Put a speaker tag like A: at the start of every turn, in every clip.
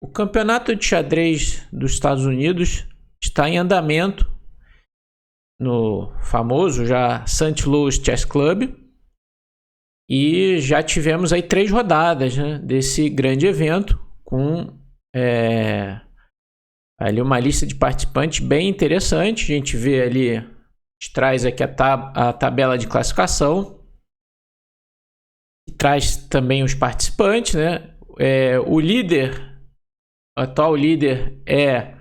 A: O campeonato de xadrez dos Estados Unidos está em andamento no famoso já St. Louis Chess Club e já tivemos aí 3 rodadas, né, desse grande evento com ali uma lista de participantes bem interessante. A gente vê ali, a gente traz aqui a tabela de classificação e traz também os participantes, né? O atual líder é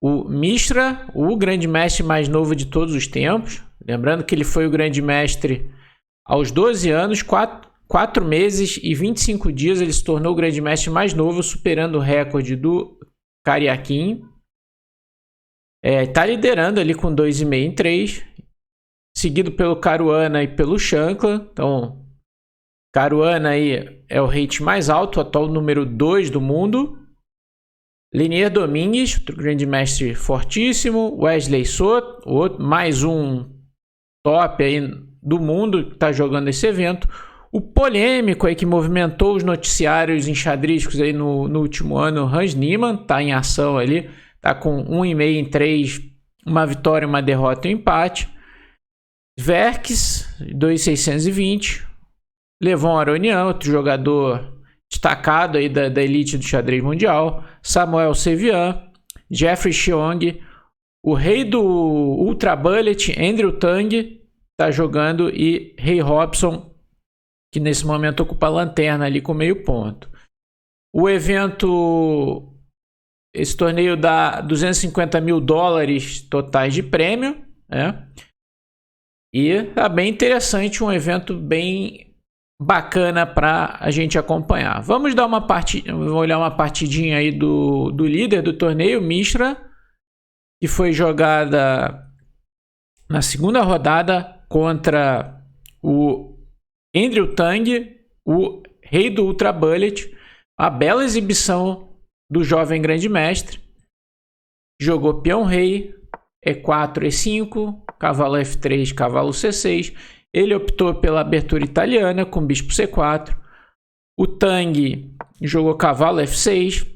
A: o Mishra, o grande mestre mais novo de todos os tempos. Lembrando que ele foi o grande mestre aos 12 anos, 4 meses e 25 dias. Ele se tornou o grande mestre mais novo, superando o recorde do Karyakin. Está liderando ali com 2,5 em 3, seguido pelo Caruana e pelo Shankland. Então, Caruana aí é o rate mais alto, atual número 2 do mundo. Linier Domingues, outro grande mestre fortíssimo. Wesley Soto, mais um top aí do do que está jogando esse evento. O polêmico aí que movimentou os noticiários enxadrísticos aí no último ano, Hans Niemann, está em ação ali, está com 1,5 em 3, uma vitória, uma derrota e um empate. Verks, 2,620. Levon Aronian, outro jogador destacado aí da elite do xadrez mundial. Samuel Sevian, Jeffrey Cheong, o rei do Ultra Bullet, Andrew Tang, está jogando, e Ray Robson, que nesse momento ocupa a lanterna ali com meio ponto. O evento, esse torneio dá $250 mil totais de prêmio, né? E tá bem interessante, um evento bem bacana para a gente acompanhar. Vamos dar olhar uma partidinha aí do líder do torneio, Mishra, que foi jogada na segunda rodada contra o Andrew Tang, o rei do Ultra Bullet. A bela exibição do jovem grande mestre. Jogou peão rei, E4, E5, cavalo F3, cavalo C6. Ele optou pela abertura italiana com bispo C4. O Tang jogou cavalo F6,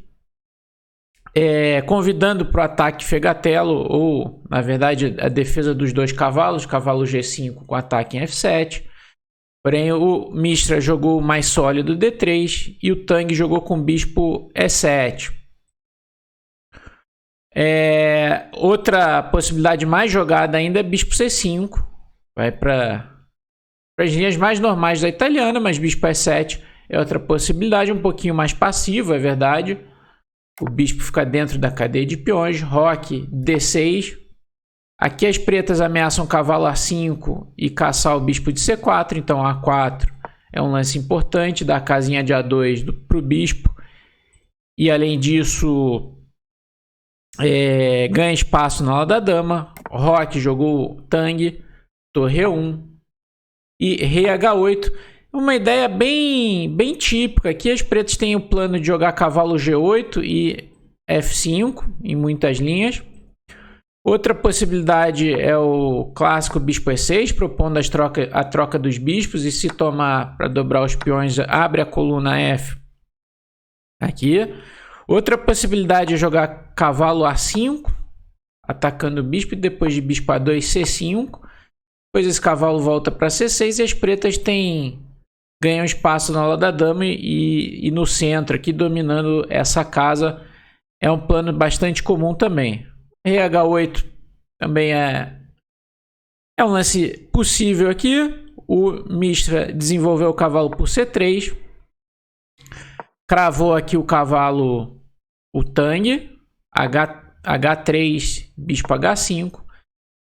A: convidando para o ataque Fegatelo, ou na verdade a defesa dos dois cavalos, cavalo G5 com ataque em F7. Porém, o Mishra jogou mais sólido D3 e o Tang jogou com bispo E7. Outra possibilidade mais jogada ainda é bispo C5. Vai para as linhas mais normais da italiana, mas bispo E7 é outra possibilidade, um pouquinho mais passiva, é verdade. O bispo fica dentro da cadeia de peões. Roque D6. Aqui as pretas ameaçam cavalo A5 e caçar o bispo de C4, então A4 é um lance importante, da casinha de A2 para o bispo. E além disso, ganha espaço na ala da dama. Roque jogou Tang, torre E1 e rei H8. Uma ideia bem típica. Aqui as pretas têm o plano de jogar cavalo G8 e F5 em muitas linhas. Outra possibilidade é o clássico bispo E6, propondo a troca dos bispos, e se tomar para dobrar os peões, abre a coluna F aqui. Outra possibilidade é jogar cavalo A5, atacando o bispo, e depois de bispo A2, C5. Depois esse cavalo volta para C6 e as pretas ganham espaço na ala da dama e no centro aqui, dominando essa casa. É um plano bastante comum também. Rei H8 também é um lance possível aqui. O Mishra desenvolveu o cavalo por C3. Cravou aqui o cavalo, o Tang. H3, bispo H5.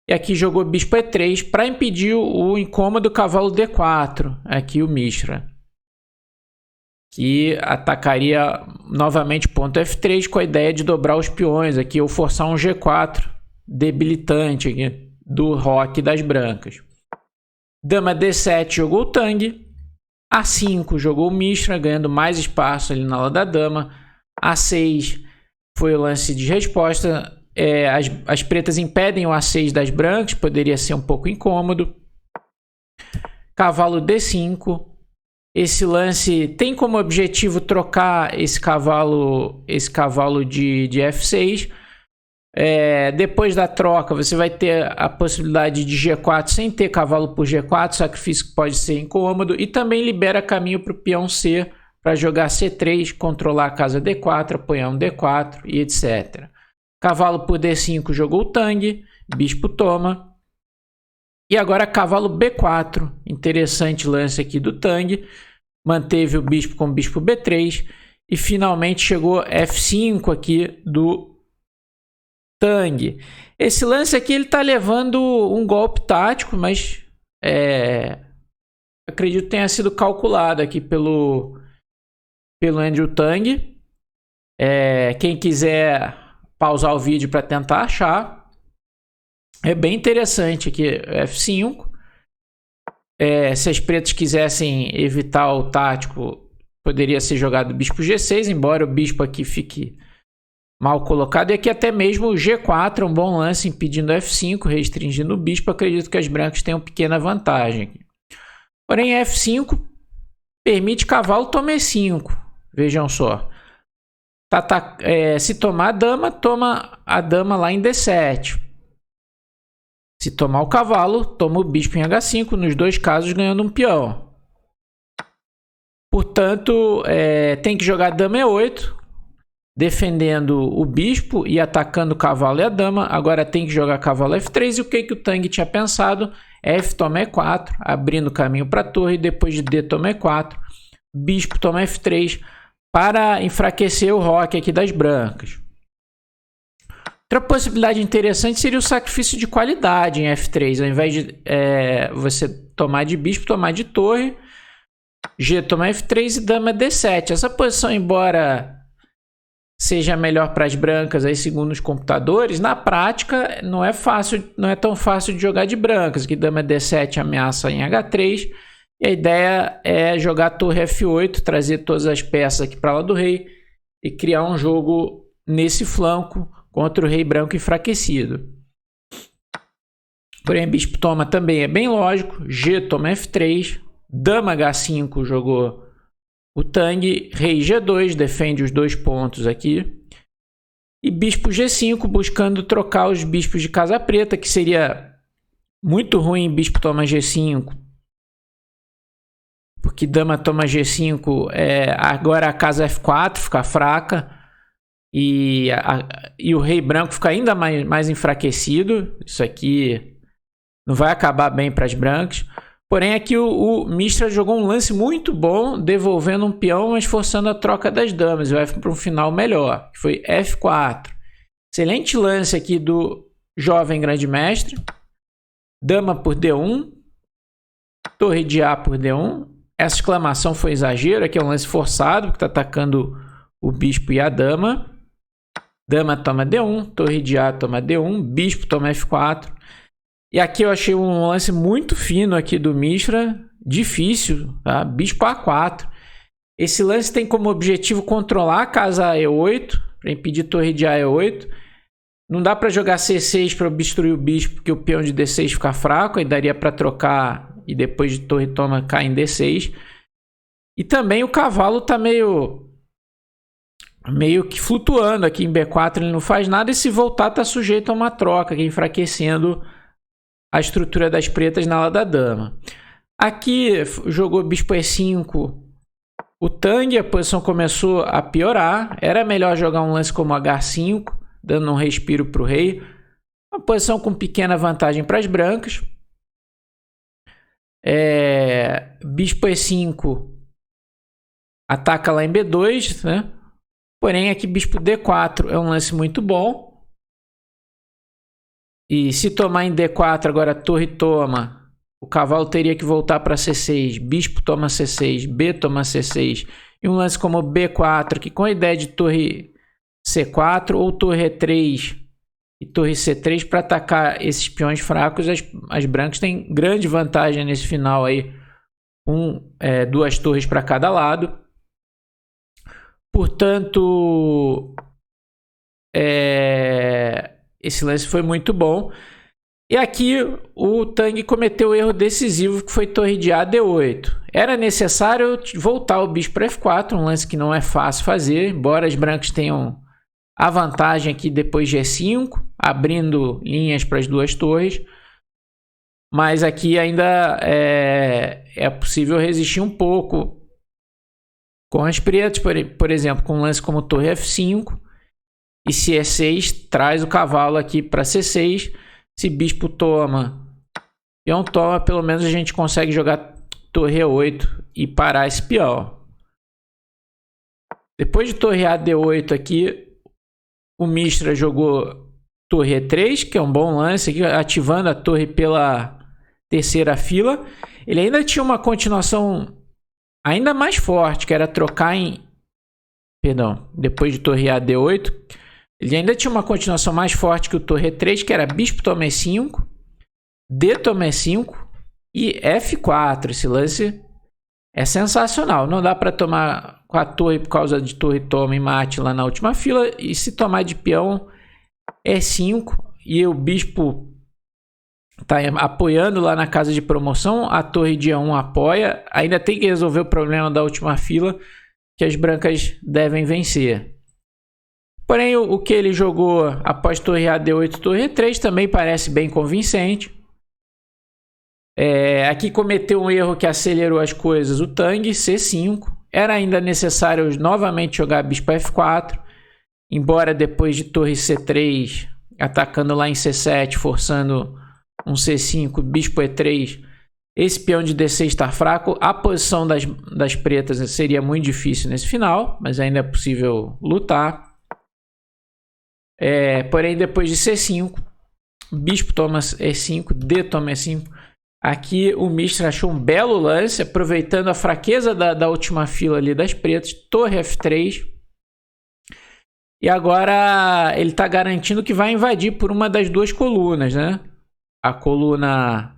A: E aqui jogou bispo E3 para impedir o incômodo cavalo D4. Aqui o Mishra, que atacaria novamente ponto F3 com a ideia de dobrar os peões aqui, ou forçar um G4 debilitante aqui do Roque das brancas. Dama D7 jogou o Tang. A5 jogou o Mishra, ganhando mais espaço ali na ala da dama. A6 foi o lance de resposta. As pretas impedem o A6 das brancas, poderia ser um pouco incômodo. Cavalo D5. Esse lance tem como objetivo trocar esse cavalo de F6. Depois da troca, você vai ter a possibilidade de G4 sem ter cavalo por G4, sacrifício que pode ser incômodo, e também libera caminho para o peão C para jogar C3, controlar a casa D4, apoiar um D4 e etc. Cavalo por D5 jogou o Tang, bispo toma. E agora cavalo B4, interessante lance aqui do Tang, manteve o bispo com o bispo B3 e finalmente chegou F5 aqui do Tang. Esse lance aqui ele está levando um golpe tático, mas acredito que tenha sido calculado aqui pelo Andrew Tang. Quem quiser pausar o vídeo para tentar achar. É bem interessante aqui, F5. Se as pretas quisessem evitar o tático, poderia ser jogado bispo G6, embora o bispo aqui fique mal colocado. E aqui até mesmo o G4 é um bom lance, impedindo F5, restringindo o bispo. Acredito que as brancas tenham pequena vantagem aqui. Porém, F5 permite cavalo tome E5. Vejam só. Se tomar a dama, toma a dama lá em D7. Se tomar o cavalo, toma o bispo em H5, nos dois casos ganhando um peão. Portanto, tem que jogar dama E8, defendendo o bispo e atacando o cavalo e a dama. Agora tem que jogar cavalo F3 e o que o Tang tinha pensado? F toma E4, abrindo caminho para a torre, depois de D toma E4, bispo toma F3, para enfraquecer o roque aqui das brancas. Outra possibilidade interessante seria o sacrifício de qualidade em F3. Ao invés de você tomar de bispo, tomar de torre. G toma F3 e dama D7. Essa posição, embora seja melhor para as brancas, aí, segundo os computadores, na prática não é tão fácil de jogar de brancas. Aqui dama D7 ameaça em H3. E a ideia é jogar torre F8, trazer todas as peças aqui para lá do rei e criar um jogo nesse flanco contra o rei branco enfraquecido. Porém, bispo toma também é bem lógico. G toma F3, dama H5 jogou o Tang, rei G2 defende os dois pontos aqui. E bispo G5 buscando trocar os bispos de casa preta, que seria muito ruim bispo toma G5. Porque dama toma G5, agora a casa F4 fica fraca e o rei branco fica ainda mais enfraquecido. Isso aqui não vai acabar bem para as brancas. Porém, aqui o Mistra jogou um lance muito bom, devolvendo um peão, mas forçando a troca das damas. Vai para um final melhor, que foi F4. Excelente lance aqui do jovem grande mestre. Dama por D1. Torre de A por D1. Essa exclamação foi exagero. Aqui é um lance forçado, porque está atacando o bispo e a dama. Dama toma D1. Torre de A toma D1. Bispo toma F4. E aqui eu achei um lance muito fino aqui do Mishra. Difícil, tá? Bispo A4. Esse lance tem como objetivo controlar a casa E8, para impedir torre de A E8. Não dá para jogar C6 para obstruir o bispo, porque o peão de D6 fica fraco. Aí daria para trocar e depois de torre toma cai em D6. E também o cavalo está meio que flutuando aqui em B4. Ele não faz nada e se voltar está sujeito a uma troca, aqui enfraquecendo a estrutura das pretas na ala da dama. Aqui jogou bispo E5 o Tang, a posição começou a piorar. Era melhor jogar um lance como H5, dando um respiro para o rei. Uma posição com pequena vantagem para as brancas. Bispo E5 ataca lá em B2, né? Porém aqui bispo D4 é um lance muito bom. E se tomar em D4, agora torre toma, o cavalo teria que voltar para C6, bispo toma C6, B toma C6, e um lance como B4, que com a ideia de torre C4 ou torre E3 e torre C3 para atacar esses peões fracos, as brancas têm grande vantagem nesse final aí, duas torres para cada lado. Portanto, esse lance foi muito bom. E aqui o Tang cometeu o erro decisivo, que foi torre de A, D8. Era necessário voltar o bicho para F4, um lance que não é fácil fazer, embora as brancas tenham a vantagem aqui depois de E5, abrindo linhas para as duas torres. Mas aqui ainda é possível resistir um pouco com as pretas, por exemplo, com um lance como torre F5. E se E6, traz o cavalo aqui para C6. Se bispo toma, peão toma, pelo menos a gente consegue jogar torre E8 e parar esse peão. Depois de torre A, D8 aqui, o Mistra jogou torre E3, que é um bom lance aqui, ativando a torre pela terceira fila. Ele ainda tinha uma continuação ainda mais forte, que era trocar em... Perdão, depois de torre A, D8, ele ainda tinha uma continuação mais forte que o torre E3, que era bispo toma E5, D toma E5 e F4. Esse lance é sensacional. Não dá para tomar com a torre por causa de torre toma e mate lá na última fila. E se tomar de peão E5 e o bispo está apoiando lá na casa de promoção, a torre de E1 apoia. Ainda tem que resolver o problema da última fila, que as brancas devem vencer. Porém, o que ele jogou após torre A, D8, torre E3 também parece bem convincente. Aqui cometeu um erro que acelerou as coisas, o Tang, C5. Era ainda necessário novamente jogar bispo F4, embora depois de torre C3, atacando lá em C7, forçando um C5, bispo E3, esse peão de D6 está fraco. A posição das pretas seria muito difícil nesse final, mas ainda é possível lutar. Porém, depois de C5, bispo toma E5, D toma E5. Aqui o Mistra achou um belo lance, aproveitando a fraqueza da última fila ali das pretas, torre F3. E agora ele está garantindo que vai invadir por uma das duas colunas, né? A coluna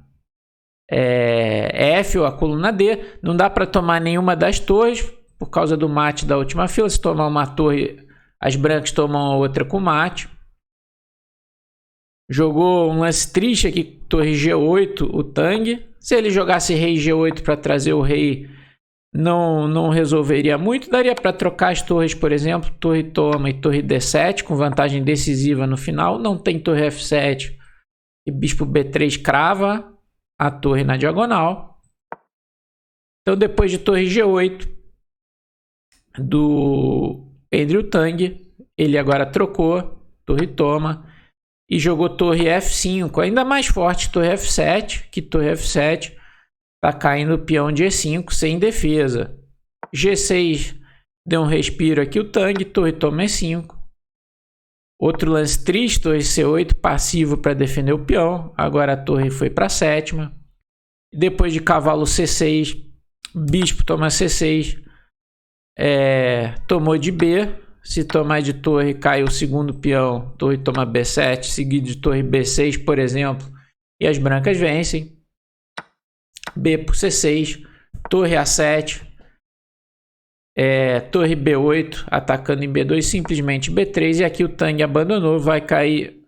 A: F ou a coluna D. Não dá para tomar nenhuma das torres por causa do mate da última fila. Se tomar uma torre, as brancas tomam a outra com mate. Jogou um lance triste aqui, torre G8, o Tang. Se ele jogasse rei G8 para trazer o rei, não resolveria muito. Daria para trocar as torres, por exemplo, torre toma e torre D7, com vantagem decisiva no final. Não tem torre F7 e bispo B3 crava a torre na diagonal. Então, depois de torre G8 do Andrew Tang, ele agora trocou, torre toma, e jogou torre F5, ainda mais forte torre F7, que torre F7 está caindo o peão de E5 sem defesa. G6 deu um respiro aqui o Tang, torre toma E5. Outro lance triste, torre C8, passivo para defender o peão. Agora a torre foi para a sétima. Depois de cavalo C6, bispo toma C6, tomou de B. Se tomar de torre, cai o segundo peão, torre toma B7, seguido de torre B6, por exemplo, e as brancas vencem. B por C6, torre A7, torre B8, atacando em B2, simplesmente B3, e aqui o Tang abandonou, vai cair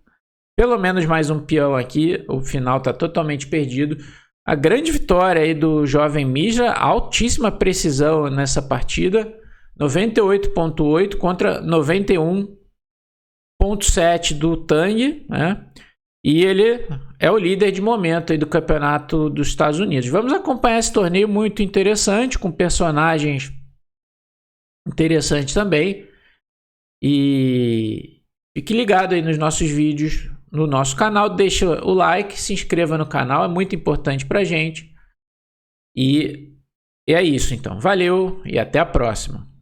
A: pelo menos mais um peão aqui, o final está totalmente perdido. A grande vitória aí do jovem Mistra, altíssima precisão nessa partida, 98.8 contra 91.7 do Tang, né? E ele é o líder de momento aí do campeonato dos Estados Unidos. Vamos acompanhar esse torneio muito interessante, com personagens interessantes também. E fique ligado aí nos nossos vídeos, no nosso canal. Deixa o like, se inscreva no canal, é muito importante pra gente. E é isso então. Valeu e até a próxima.